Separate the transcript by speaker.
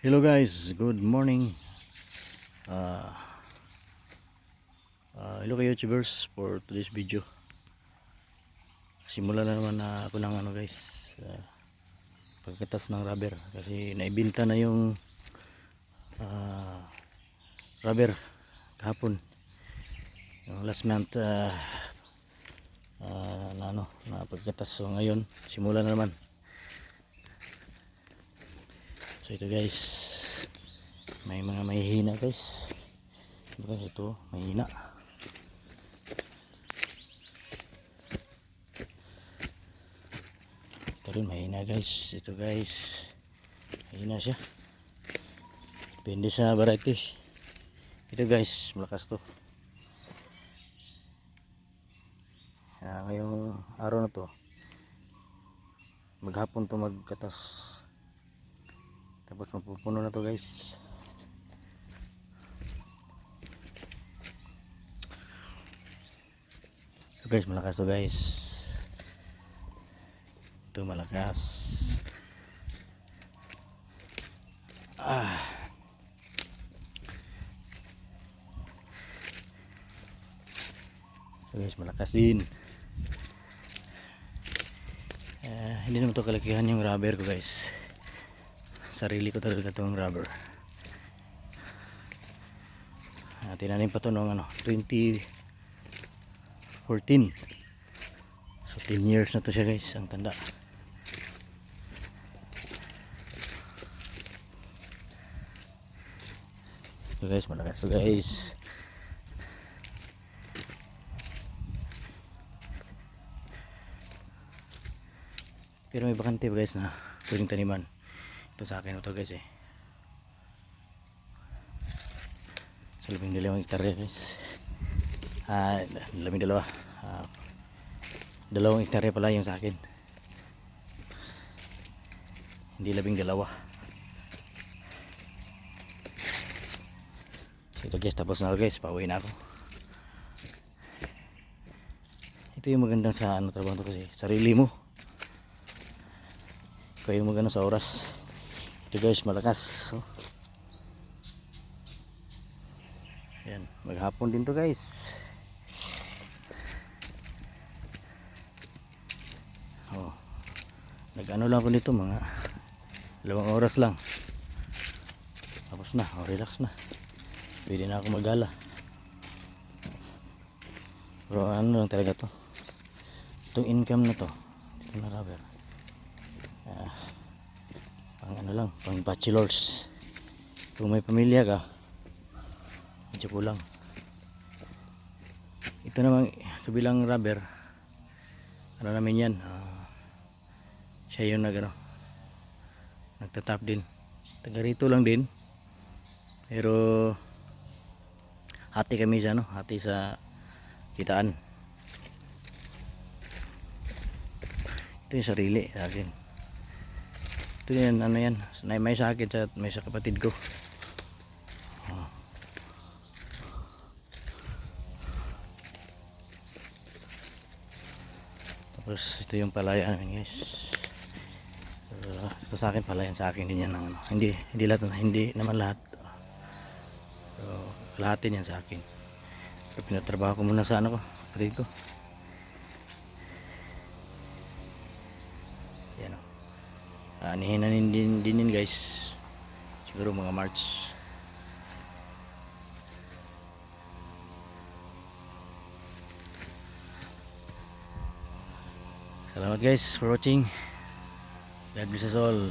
Speaker 1: Hello guys, good morning. Uh, Hello kayo YouTubers for today's video. Simula na naman na ako ng guys, pagkatas ng rubber kasi naibenta na yung rubber kahapon. Yung last month na pagkatas, so ngayon simula na naman. So ito guys, may mga mahihina guys. Ito mahina. Ito rin mahina guys. Ito guys, mahina siya. Depende sa varieties. Ito guys, malakas to. Ngayong araw na to, maghapon to magkatas. Tapos mapupuno na to guys. So guys, malakas to guys. Ito malakas. So guys, malakas din. Hindi naman to kalakihan yung rubber ko guys. Sarili ko talaga itong rubber. Tinanim pa to noong 2014. So 10 years na to siya guys, ang tanda. So guys, malakas to guys. Pero may bakante guys na pwedeng taniman. Ito sa akin ito guys sa labing 2 hektarya guys. Labing 2 2 hektarya pala yung sa akin, hindi 12. So ito guys, tapos na guys, pauwi na ako. Ito yung magandang sa trabaho to kasi sarili mo, ikaw yung maganda sa oras. Ito guys, malakas. So, yan, maghapon din to guys. Nag-ano lang ako nito, mga 2 oras lang. Tapos na, relax na. Pwede na ako magala. Pero ano lang talaga to, itong income na to, ito na rubber. Pang ano lang, pang bachelors. Kung may pamilya ka, medyo kulang. Ito namang kabilang rubber, ano namin yan, siya yung nagtatap din. Taga rito lang din, pero hati kami sa hati sa kitaan. Ito yung sarili sa akin. Ito yan, yan, may sa akin at may sa kapatid ko. Tapos ito yung palayan namin guys. Ito sa akin, palayan sa akin din yan ng hindi lahat, hindi naman lahat. So, lahatin yan sa akin. So, pinatrabaho ko muna sa ko, kapatid ko. Yan o. Anihinan din guys, siguro mga March. Salamat guys for watching. God bless us all.